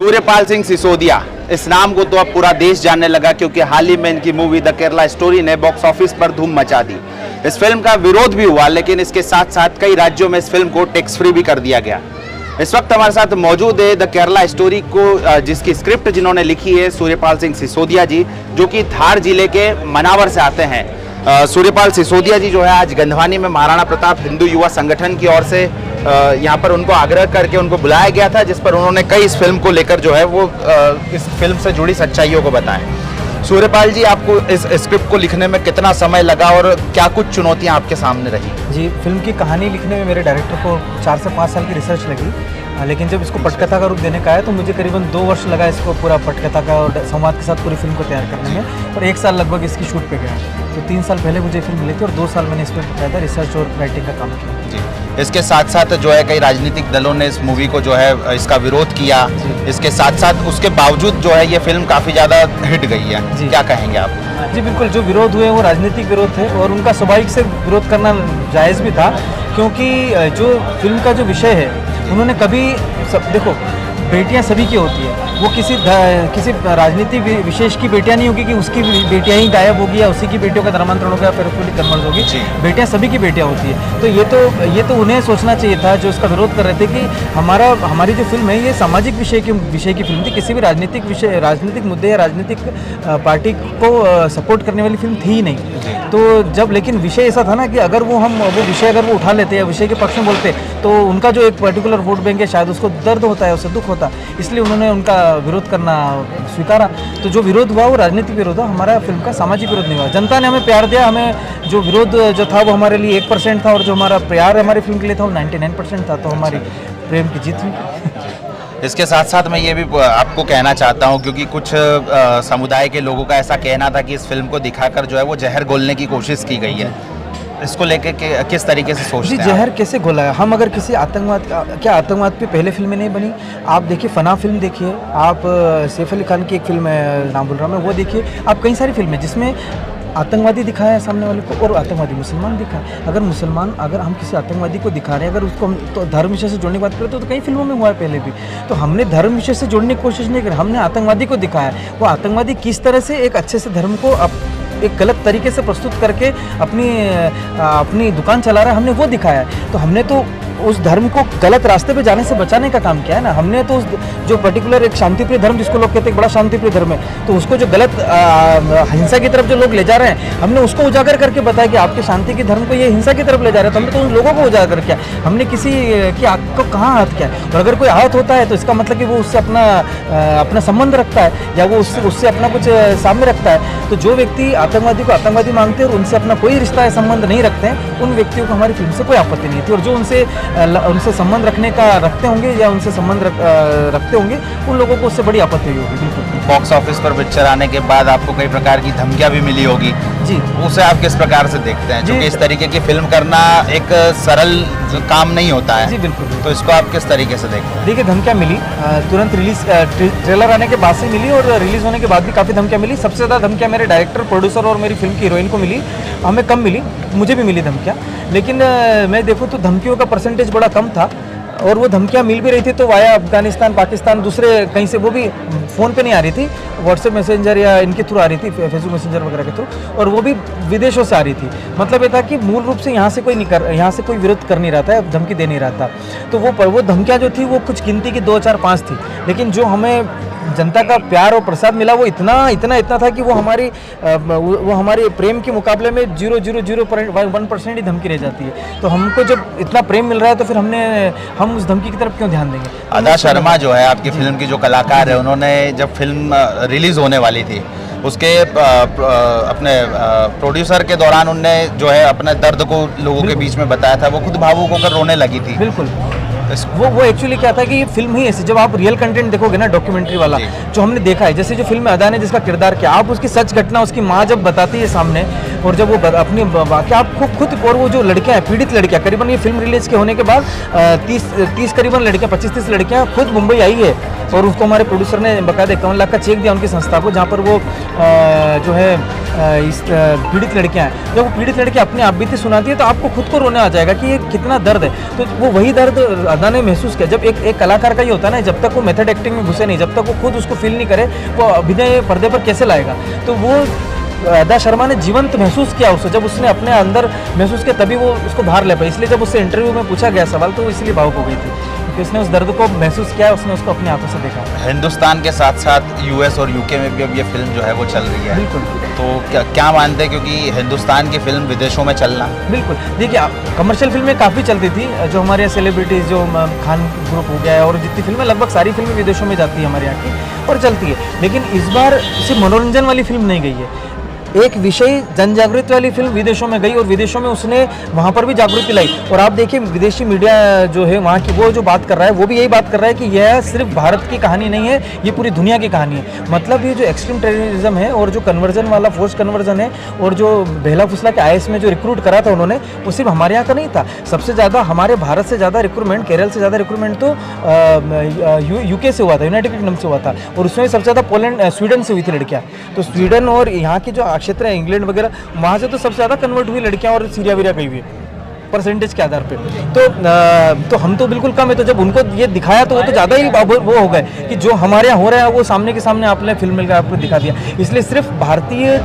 सूर्यपाल सिंह सिसोदिया, इस नाम को तो अब पूरा देश जानने लगा क्योंकि हाल ही में इनकी मूवी द केरला स्टोरी ने बॉक्स ऑफिस पर धूम मचा दी। इस फिल्म का विरोध भी हुआ, लेकिन इसके साथ साथ कई राज्यों में इस फिल्म को टैक्स फ्री भी कर दिया गया। इस वक्त हमारे साथ मौजूद है द केरला स्टोरी को जिसकी स्क्रिप्ट जिन्होंने लिखी है सूर्यपाल सिंह सिसोदिया जी, जो कि धार जिले के मनावर से आते हैं। सूर्यपाल सिसोदिया जी जो है आज गंधवानी में महाराणा प्रताप हिंदू युवा संगठन की ओर से यहाँ पर उनको आग्रह करके उनको बुलाया गया था, जिस पर उन्होंने कई इस फिल्म को लेकर जो है वो इस फिल्म से जुड़ी सच्चाइयों को बताएं। सूर्यपाल जी, आपको इस स्क्रिप्ट को लिखने में कितना समय लगा और क्या कुछ चुनौतियाँ आपके सामने रही? जी, फिल्म की कहानी लिखने में मेरे डायरेक्टर को 4 से 5 साल की रिसर्च लगी, लेकिन जब इसको पटकथा का रूप देने का है तो मुझे करीबन 2 वर्ष लगा इसको पूरा पटकथा का और संवाद के साथ पूरी फिल्म को तैयार करने में, और 1 साल लगभग इसकी शूट पे गया। तो 3 साल पहले मुझे फिल्म मिली थी और 2 साल मैंने इस पर बकायदा रिसर्च और राइटिंग का काम किया। जी, इसके साथ साथ जो है कई राजनीतिक दलों ने इस मूवी को जो है इसका विरोध किया। इसके साथ साथ उसके बावजूद जो है ये फिल्म काफ़ी ज़्यादा हिट गई है। क्या कहेंगे आप? जी बिल्कुल, जो विरोध हुए वो राजनीतिक विरोध थे और उनका स्वाभाविक से विरोध करना जायज़ भी था, क्योंकि जो फिल्म का जो विषय है उन्होंने कभी देखो, बेटियां सभी की होती है, वो किसी राजनीतिक विशेष की बेटियां नहीं होगी कि उसकी बेटियां ही गायब होगी या उसी की बेटियों का धर्मांतरण होगा फिर उसको कन्वर्ट होगी। बेटियां सभी की बेटियां होती है। तो ये तो उन्हें सोचना चाहिए था जो इसका विरोध कर रहे थे कि हमारी जो फिल्म है ये सामाजिक विषय की फिल्म थी, किसी भी राजनीतिक मुद्दे या राजनीतिक पार्टी को सपोर्ट करने वाली फिल्म थी ही नहीं। तो जब लेकिन विषय ऐसा था ना कि अगर वो विषय अगर वो उठा लेते या विषय के पक्ष में बोलते तो उनका जो एक पर्टिकुलर वोट बैंक है शायद उसको दर्द होता है, उससे दुख होता, इसलिए उन्होंने उनका विरोध करना स्वीकारा। तो जो विरोध हुआ वो राजनीतिक विरोध हुआ, हमारा फिल्म का सामाजिक विरोध नहीं हुआ। जनता ने हमें प्यार दिया, हमें जो विरोध जो था वो हमारे लिए 1% था और जो हमारा प्यार हमारी फिल्म के लिए था वो 99% था, तो हमारी प्रेम की जीत हुई। इसके साथ साथ मैं ये भी आपको कहना चाहता हूँ, क्योंकि कुछ समुदाय के लोगों का ऐसा कहना था कि इस फिल्म को दिखाकर जो है वो जहर घोलने की कोशिश की गई है। इसको लेके किस तरीके से सोचते हैं? जी, जहर कैसे घोला है? हम अगर किसी आतंकवाद पे पहले फिल्में नहीं बनी? आप देखिए फना फिल्म देखिए, आप सैफ अली खान की एक फिल्म है, नाम बोल रहा मैं, वो देखिए, आप कई सारी फिल्में जिसमें आतंकवादी दिखाया है सामने वाले को और आतंकवादी मुसलमान दिखाया। अगर हम किसी आतंकवादी को दिखा रहे हैं, अगर उसको हम तो धर्म विषय से जोड़ने की बात करें तो कई फिल्मों में हुआ है पहले भी। तो हमने धर्म विषय से जोड़ने की कोशिश नहीं करी, हमने आतंकवादी को दिखाया। वो आतंकवादी किस तरह से एक अच्छे से धर्म को एक गलत तरीके से प्रस्तुत करके अपनी दुकान चला रहा है, हमने वो दिखाया है। तो हमने तो उस धर्म को गलत रास्ते पे जाने से बचाने का काम किया है ना। हमने तो जो पर्टिकुलर एक शांतिप्रिय धर्म जिसको लोग कहते हैं बड़ा शांतिप्रिय धर्म है, तो उसको जो गलत हिंसा की तरफ जो लोग ले जा रहे हैं, हमने उसको उजागर करके बताया कि आपके शांति के धर्म को ये हिंसा की तरफ ले जा रहे हैं। तो हमने तो उन लोगों को उजागर किया, हमने किसी की आँख को कहाँ आहत किया। और अगर कोई आहत होता है तो इसका मतलब कि वो उससे अपना संबंध रखता है या वो उससे अपना कुछ सामने रखता है। तो जो व्यक्ति आतंकवादी को आतंकवादी मांगते हैं और उनसे अपना कोई रिश्ता या संबंध नहीं रखते हैं, उन व्यक्तियों को हमारी फिल्म से कोई आपत्ति नहीं थी। और जो उनसे संबंध रखते होंगे या उनसे संबंध रखते होंगे, उन लोगों को उससे बड़ी आपत्ति होगी। बिल्कुल। बॉक्स ऑफिस पर पिक्चर आने के बाद आपको कई प्रकार की धमकियां भी मिली होगी। जी, उसे आप किस प्रकार से देखते हैं? क्योंकि इस तरीके की फिल्म करना एक सरल काम नहीं होता है। जी बिल्कुल। तो इसको आप किस तरीके से देखते हैं? देखिए, धमकियाँ मिली, तुरंत ट्रेलर आने के बाद से मिली और रिलीज होने के बाद भी काफ़ी धमकियाँ मिली। सबसे ज़्यादा धमकियाँ मेरे डायरेक्टर, प्रोड्यूसर और मेरी फिल्म की हीरोइन को मिली। हमें कम मिली, मुझे भी मिली धमकियाँ, लेकिन मैं देखूँ तो धमकियों का परसेंटेज बड़ा कम था। और वो धमकियाँ मिल भी रही थी तो वाया अफगानिस्तान, पाकिस्तान, दूसरे कहीं से, वो भी फ़ोन पे नहीं आ रही थी, व्हाट्सएप मैसेंजर या इनके थ्रू आ रही थी, फेसबुक मैसेंजर वगैरह के थ्रू, और वो भी विदेशों से आ रही थी। मतलब ये था कि मूल रूप से यहाँ से कोई विरोध कर नहीं रहा था, धमकी दे नहीं रहा था। तो वो धमकियाँ जो थी वो कुछ गिनती की 2, 4, 5 थी, लेकिन जो हमें जनता का प्यार और प्रसाद मिला वो इतना था कि वो हमारे प्रेम के मुकाबले में 0.001% ही धमकी रह जाती है। तो हमको जब इतना प्रेम मिल रहा है तो फिर हम उस धमकी की तरफ क्यों ध्यान देंगे? अदा शर्मा जो है आपकी फिल्म की जो कलाकार है, उन्होंने जब फिल्म रिलीज होने वाली थी उसके अपने प्रोड्यूसर के दौरान उनने जो है अपने दर्द को लोगों के बीच में बताया था, वो खुद भावुक होकर रोने लगी थी। बिल्कुल। वो एक्चुअली क्या था कि ये फिल्म ही ऐसी, जब आप रियल कंटेंट देखोगे ना, डॉक्यूमेंट्री वाला जो हमने देखा है, जैसे जो फिल्म में अदा ने जिसका किरदार किया, आप उसकी सच घटना उसकी माँ जब बताती है सामने, और जब वो अपनी वाकई आपको खुद, और वो जो लड़कियां हैं, पीड़ित लड़कियां, करीबन ये फिल्म रिलीज के होने के बाद 30 करीबन लड़कियां, 25-30 लड़कियां खुद मुंबई आई है, और उसको हमारे प्रोड्यूसर ने बकायदा 51 लाख का चेक दिया उनकी संस्था को, जहाँ पर वो जो है इस पीड़ित लड़कियां हैं, जब वो पीड़ित लड़कियां अपनी आप बीती सुनाती है तो आपको खुद को रोने आ जाएगा कि ये कितना दर्द है। तो वो वही दर्द अदा ने महसूस किया। जब एक कलाकार का ये होता है ना, जब तक वो मेथड एक्टिंग में घुसे नहीं, जब तक वो खुद उसको फील नहीं करे, वो अभिनय पर्दे पर कैसे लाएगा। तो वो अदा शर्मा ने जीवंत महसूस किया उसे, जब उसने अपने अंदर महसूस किया तभी वो उसको बाहर ले पाई। इसलिए जब उससे इंटरव्यू में पूछा गया सवाल तो वो इसलिए भावुक हो गई थी, क्योंकि उसने उस दर्द को महसूस किया, उसने उसको अपनी आंखों से देखा। हिंदुस्तान के साथ साथ यूएस और यूके में भी अब ये फिल्म जो है वो चल रही है। बिल्कुल। तो क्या मानते हैं, क्योंकि हिंदुस्तान की फिल्म विदेशों में चलना? बिल्कुल, देखिए कमर्शियल फिल्में काफ़ी चलती थी, जो हमारे यहाँ सेलिब्रिटीज़, जो खान ग्रुप हो गया है, और जितनी फिल्में, लगभग सारी फिल्में विदेशों में जाती है हमारे यहाँ की और चलती है। लेकिन इस बार सिर्फ मनोरंजन वाली फिल्म नहीं गई है, एक विषय जन जागृति वाली फिल्म विदेशों में गई, और विदेशों में उसने वहाँ पर भी जागृति लाई। और आप देखिए विदेशी मीडिया जो है वहाँ की, वो जो बात कर रहा है वो भी यही बात कर रहा है कि यह सिर्फ भारत की कहानी नहीं है, ये पूरी दुनिया की कहानी है। मतलब ये जो एक्सट्रीम टेररिज्म है और जो कन्वर्जन वाला फोर्स कन्वर्जन है, और जो बेहला फुसला के IS में जो रिक्रूट करा था उन्होंने, वो सिर्फ हमारे यहाँ का नहीं था। सबसे ज़्यादा हमारे भारत से ज़्यादा रिक्रूटमेंट, केरल से ज़्यादा रिक्रूटमेंट तो UK से हुआ था, यूनाइटेड किंगडम से हुआ था, और उसमें सबसे ज़्यादा पोलैंड, स्वीडन से हुई थी लड़कियाँ। तो स्वीडन और यहाँ की जो क्षेत्र है, इंग्लैंड वगैरह, वहाँ से तो सबसे ज़्यादा कन्वर्ट हुई लड़कियाँ, और सीरिया वीरिया गई हुई है परसेंटेज के आधार पे। तो हम तो बिल्कुल कम है। तो जब उनको ये दिखाया तो वो तो ज़्यादा ही वो हो गए कि जो हमारे यहाँ हो रहा है वो सामने के सामने आपने फिल्म मिलकर आपको दिखा दिया। इसलिए सिर्फ भारतीय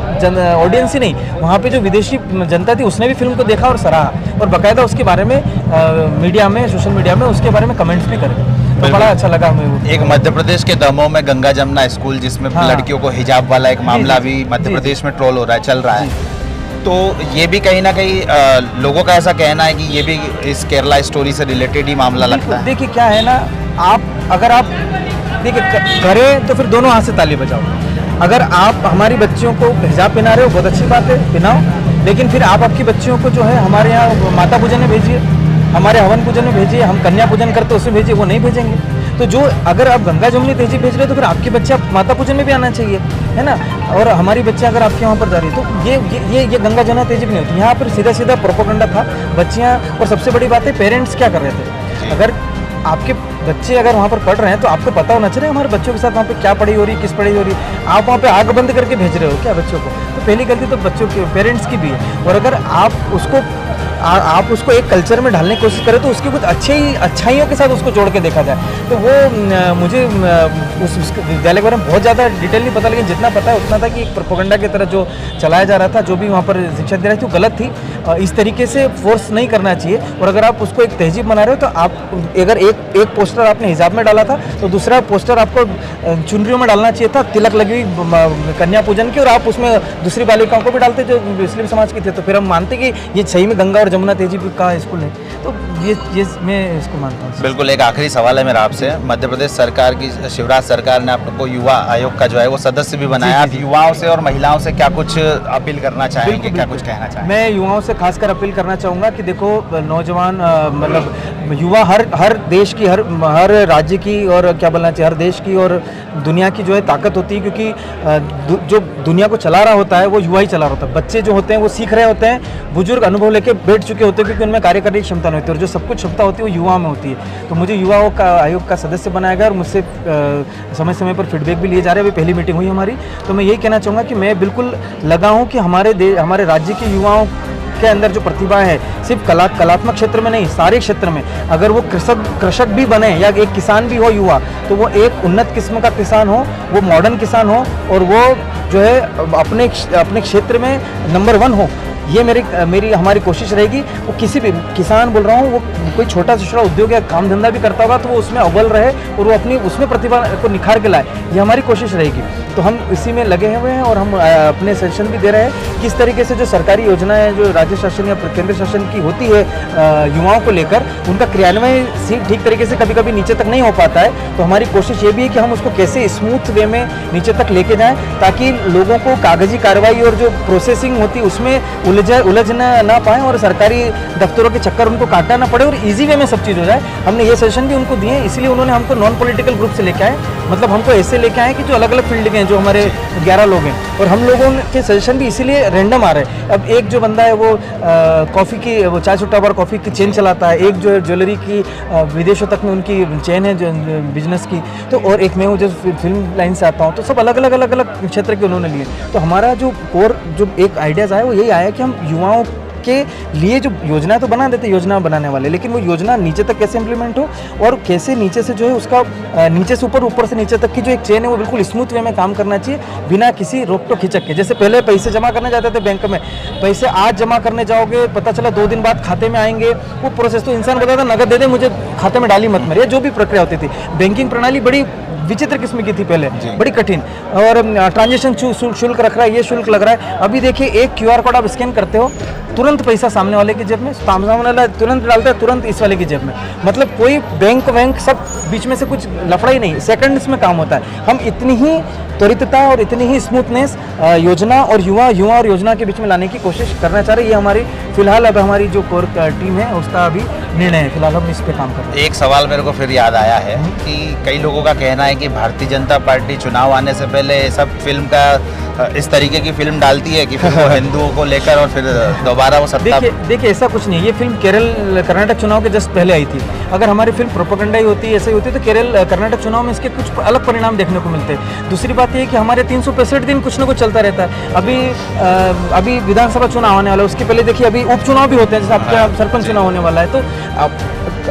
ऑडियंस ही नहीं, वहाँ पे जो विदेशी जनता थी उसने भी फिल्म को देखा और सराहा, और बाकायदा उसके बारे में मीडिया में, सोशल मीडिया में उसके बारे में कमेंट्स भी करे। तो बड़ा अच्छा लगा हमें। एक मध्य प्रदेश के दमोह में गंगा जमुना स्कूल, जिसमें लड़कियों को हिजाब वाला एक मामला भी मध्य प्रदेश में ट्रोल हो रहा है, चल रहा है। तो ये भी कहीं ना कहीं लोगों का ऐसा कहना है कि ये भी इस केरला स्टोरी से रिलेटेड ही मामला लगता है। देखिए क्या है ना, अगर आप देखिए करें तो फिर दोनों हाथ से ताली बजाओ। अगर आप हमारी बच्चियों को हिजाब पहना रहे हो, बहुत अच्छी बात है, पहनाओ। लेकिन फिर आप आपकी बच्चियों को जो है हमारे यहाँ माता पूजन में भेजिए, हमारे हवन पूजन में भेजिए, हम कन्या पूजन करते उसमें भेजिए, वो नहीं भेजेंगे। तो जो अगर आप गंगा जमुनी तेजी भेज रहे हो तो फिर आपके बच्चे आप माता पूजन में भी आना चाहिए, है ना। और हमारी बच्चे अगर आपके वहाँ पर जा रही है तो ये गंगा जमुना तेजी भी नहीं होती। यहाँ पर सीधा सीधा प्रोपेगेंडा था बच्चियाँ। और सबसे बड़ी बात है, पेरेंट्स क्या कर रहे थे। अगर आपके बच्चे अगर वहाँ पर पढ़ रहे हैं तो आपको पता होना चाहिए हमारे बच्चों के साथ वहाँ पे क्या पढ़ाई हो रही है, किस पढ़ाई हो रही है। आप वहाँ पे आग बंद करके भेज रहे हो क्या बच्चों को? तो पहली गलती तो बच्चों की, पेरेंट्स की भी है। और अगर आप उसको एक कल्चर में ढालने की कोशिश करें तो उसकी कुछ अच्छाइयों के साथ उसको जोड़ के देखा जाए। तो वो मुझे उस विद्यालय के बारे में बहुत ज़्यादा डिटेल नहीं पता, लेकिन जितना पता है उतना था कि एक प्रोपेगेंडा की तरह जो चलाया जा रहा था, जो भी वहाँ पर शिक्षा दे रही थी वो गलत थी। इस तरीके से फोर्स नहीं करना चाहिए। और अगर आप उसको एक तहजीब बना रहे हो तो आप अगर एक पोस्टर आपने हिजाब में डाला था तो दूसरा पोस्टर आपको चुनरियों में डालना चाहिए था, तिलक लगी हुई कन्या पूजन की, और आप उसमें दूसरी बालिकाओं को भी डालते जो मुस्लिम समाज की थे। तो फिर हम मानते कि ये सही में गंगा और जमुना तेजी का स्कूल है। तो ये मैं इसको मानता हूँ। बिल्कुल। एक आखिरी सवाल है मेरा आपसे। मध्य प्रदेश सरकार की, शिवराज सरकार ने आपको युवा आयोग का जो है वो सदस्य भी बनाया। आप युवाओं से और महिलाओं से क्या कुछ अपील करना चाहेंगे, क्या कुछ कहना चाहेंगे? मैं युवाओं से खासकर अपील करना चाहूँगा कि देखो नौजवान, मतलब युवा हर देश की, हर राज्य की, और क्या बोलना चाहिए, हर देश की और दुनिया की जो है ताकत होती है। क्योंकि जो दुनिया को चला रहा होता है वो युवा ही चला रहा होता है। बच्चे जो होते हैं वो सीख रहे होते हैं, बुजुर्ग अनुभव लेके बैठ चुके होते हैं, क्योंकि उनमें कार्य करने की क्षमता नहीं होती। और जो सब कुछ क्षमता होती है वो युवाओं में होती है। तो मुझे युवाओं का आयोग का सदस्य बनाया गया और मुझसे समय समय पर फीडबैक भी लिए जा रहे हैं। अभी पहली मीटिंग हुई हमारी। तो मैं यही कहना चाहूँगा कि मैं बिल्कुल लगा हूँ कि हमारे राज्य के युवाओं के अंदर जो प्रतिभा है, सिर्फ कलात्मक क्षेत्र में नहीं, सारे क्षेत्र में, अगर वो कृषक भी बने या एक किसान भी हो युवा, तो वो एक उन्नत किस्म का किसान हो, वो मॉडर्न किसान हो, और वो जो है अपने क्षेत्र में नंबर 1 हो। ये मेरी हमारी कोशिश रहेगी। वो किसी भी किसान बोल रहा हूँ, वो कोई छोटा से छोटा उद्योग या काम धंधा भी करता होगा तो वो उसमें अव्वल रहे और वो अपनी उसमें प्रतिभा को निखार के लाए। ये हमारी कोशिश रहेगी। तो हम इसी में लगे हुए हैं और हम अपने सजेशन भी दे रहे हैं किस तरीके से जो सरकारी योजनाएं जो राज्य शासन या केंद्र शासन की होती है युवाओं को लेकर, उनका क्रियान्वयन ठीक तरीके से कभी कभी नीचे तक नहीं हो पाता है। तो हमारी कोशिश ये भी है कि हम उसको कैसे स्मूथ वे में नीचे तक लेके जाएं, ताकि लोगों को कागजी कार्रवाई और जो प्रोसेसिंग होती है उसमें उलझ ना पाए और सरकारी दफ्तरों के चक्कर उनको काटना ना पड़े और इजी वे में सब चीज़ हो जाए। हमने ये सजेशन भी उनको दिए, इसलिए उन्होंने हमको नॉन पॉलिटिकल ग्रुप से लेके आए, मतलब हमको ऐसे लेके आए कि जो अलग अलग फील्ड के हैं, जो हमारे 11 लोग हैं, और हम लोगों के सजेशन भी इसीलिए रैंडम आ रहे हैं। अब एक जो बंदा है वो कॉफ़ी की, वो चाय सुट्टा बार कॉफ़ी की चेन चलाता है, एक जो है ज्वेलरी की विदेशों तक में उनकी चेन है जो बिजनेस की, तो और एक मैं हूँ जो फिल्म लाइन से आता हूँ, तो सब अलग अलग क्षेत्र के उन्होंने लिए। तो हमारा जो कोर जो एक आइडियाज़ आया वो यही आया कि हम युवाओं के लिए जो योजना तो बना देते, योजना बनाने वाले, लेकिन वो योजना नीचे तक कैसे इम्प्लीमेंट हो और कैसे नीचे से जो है उसका नीचे से ऊपर, ऊपर से नीचे तक की जो एक चेन है वो बिल्कुल स्मूथ वे में काम करना चाहिए, बिना किसी रोक टोक खिंचक के। जैसे पहले पैसे जमा करने जाते थे बैंक में, पैसे आज जमा करने जाओगे, पता चला 2 दिन बाद खाते में आएंगे, वो प्रोसेस तो इंसान बताता नगद दे दे मुझे, खाते में डाली मत मेरे, जो भी प्रक्रिया होती थी। बैंकिंग प्रणाली बड़ी विचित्र किस्म की थी पहले, बड़ी कठिन, और ट्रांजेक्शन शुल्क रख रहा है, ये शुल्क लग रहा है। अभी देखिए एक QR कोड आप स्कैन करते हो, तुरंत पैसा सामने वाले की जेब में, सामने वाला तुरंत डालता है, तुरंत इस वाले की जेब में, मतलब कोई बैंक सब बीच में से कुछ लफड़ा ही नहीं, सेकंड्स में काम होता है। हम इतनी ही त्वरितता और इतनी ही स्मूथनेस योजना और युवा और योजना के बीच में लाने की कोशिश करना चाह रहे हैं। ये हमारी फिलहाल अब हमारी जो कोर टीम है उसका अभी निर्णय है, फिलहाल हम इस पे काम कर रहे हैं। एक सवाल मेरे को फिर याद आया है कि कई लोगों का कहना है कि भारतीय जनता पार्टी चुनाव आने से पहले सब फिल्म का इस तरीके की फिल्म डालती है कि फिर वो हिंदुओं को लेकर और फिर दोबारा वो सत्ता। देखिए ऐसा कुछ नहीं है, ये फिल्म कर्नाटक चुनाव के जस्ट पहले आई थी। अगर हमारी फिल्म प्रोपेगेंडा ही होती, ऐसे ही होती, तो कर्नाटक चुनाव में इसके कुछ अलग परिणाम देखने को मिलते हैं। दूसरी बात ये है कि हमारे 365 दिन कुछ ना कुछ चलता रहता है। अभी विधानसभा चुनाव आने वाला है, उसके पहले देखिए अभी उपचुनाव भी होते हैं, जैसे आपका सरपंच चुनाव होने वाला है, तो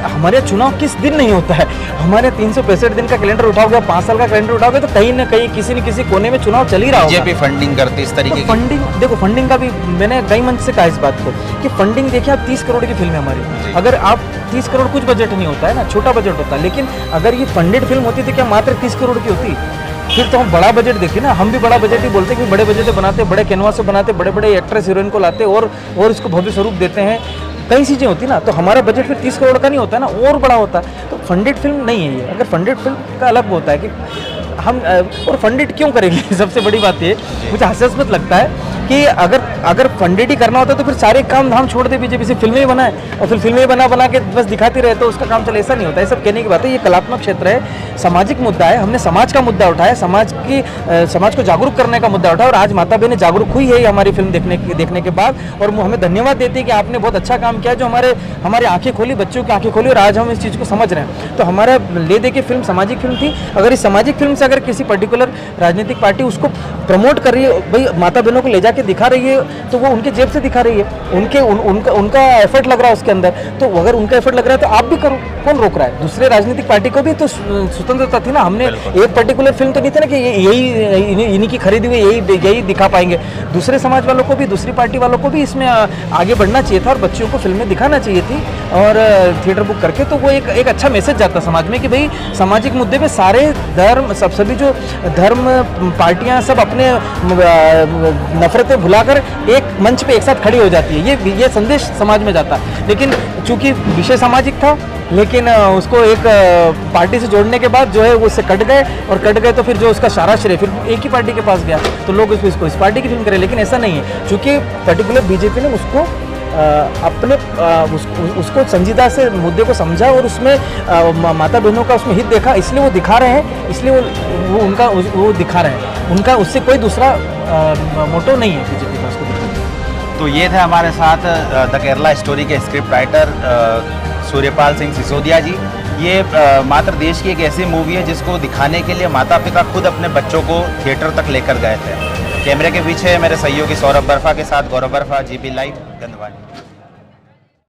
हमारे चुनाव किस दिन नहीं होता है, हमारे 365 दिन का कैलेंडर उठाओगे, 5 साल का कैलेंडर उठाओगे, तो कहीं ना कहीं किसी न किसी कोने में चुनाव चल ही रहा होगा। बीजेपी फंडिंग करती इस तरीके की। फंडिंग देखो, फंडिंग का भी मैंने कई मंच से कहा इस बात को कि फंडिंग देखिए, आप 30 करोड़ की फिल्म है हमारी, अगर आप 30 करोड़ कुछ बजट नहीं होता है ना, छोटा बजट होता है, लेकिन अगर ये फंडेड फिल्म होती तो क्या मात्र 30 करोड़ की होती? फिर तो हम बड़ा बजट देखिए ना, हम भी बड़ा बजट ही बोलते हैं कि बड़े बजट बनाते, बड़े कैनवास से बनाते, बड़े बड़े एक्ट्रेस हीरोइन को लाते और इसको भव्य स्वरूप देते हैं, कई चीज़ें होती ना, तो हमारा बजट फिर 30 करोड़ का नहीं होता है ना, और बड़ा होता है। तो फंडेड फिल्म नहीं है ये। अगर फंडेड फिल्म का अलग होता है कि हम और फंडेड क्यों करेंगे सबसे बड़ी बात ये मुझे हास्यास्पद लगता है कि अगर फंडेड ही करना होता तो फिर सारे काम हम छोड़ दे, बीजेपी से फिल्में ही बनाए और फिर फिल्में बना के बस दिखाते रहे तो उसका काम चले, ऐसा नहीं होता है। सब कहने की बात है, ये कलात्मक क्षेत्र है, सामाजिक मुद्दा है, हमने समाज का मुद्दा उठाया, समाज को जागरूक करने का मुद्दा उठाया, और आज माता बहनें जागरूक हुई है हमारी फिल्म देखने के बाद, और वो हमें धन्यवाद देती है कि आपने बहुत अच्छा काम किया, जो हमारे आंखें खोली, बच्चों की आंखें खोली, और आज हम इस चीज़ को समझ रहे हैं। तो हमारा ले दे के फिल्म सामाजिक फिल्म थी। अगर इस सामाजिक फिल्म से अगर किसी पर्टिकुलर राजनीतिक पार्टी उसको प्रमोट कर रही है, भाई माता बहनों को ले जाके दिखा रही है, तो वो उनके जेब से दिखा रही है, उनका एफर्ट लग रहा है उसके अंदर, तो अगर उनका एफर्ट लग रहा है तो आप भी करो, कौन रोक रहा है? दूसरे राजनीतिक पार्टी को भी तो स्वतंत्रता थी ना, हमने एक पर्टिकुलर फिल्म तो नहीं थी ना कि यही इन्हीं की खरीदी हुई यही दिखा पाएंगे। दूसरे समाज वालों को भी, दूसरी पार्टी वालों को भी इसमें आगे बढ़ना चाहिए था और बच्चों को फिल्में दिखाना चाहिए थी, और थिएटर बुक करके तो वो एक अच्छा मैसेज जाता समाज में कि भाई सामाजिक मुद्दे पे सारे धर्म, सभी जो धर्म पार्टियां सब अपने नफरतें भुलाकर एक मंच पे एक साथ खड़ी हो जाती है, ये संदेश समाज में जाता। लेकिन चूंकि विषय सामाजिक था, लेकिन उसको एक पार्टी से जोड़ने के बाद जो है वो उससे कट गए तो फिर जो उसका सारा श्रेय फिर एक ही पार्टी के पास गया, तो लोग इसको इस पार्टी की फिल्म करें। लेकिन ऐसा नहीं है, चूंकि पर्टिकुलर बीजेपी ने उसको उसको संजीदा से मुद्दे को समझा और उसमें माता बहनों का उसमें हित देखा, इसलिए वो दिखा रहे हैं, इसलिए वो दिखा रहे हैं, उनका उससे कोई दूसरा मोटो नहीं है बीजेपी का उसको दिखाने। तो ये थे हमारे साथ द केरला स्टोरी के स्क्रिप्ट राइटर सूर्यपाल सिंह सिसोदिया जी। ये मात्र देश की एक ऐसी मूवी है जिसको दिखाने के लिए माता पिता खुद अपने बच्चों को थिएटर तक लेकर गए थे। कैमरे के पीछे मेरे सहयोगी सौरभ बर्फा के साथ गौरव बर्फा, जीपी लाइव, गंदवानी।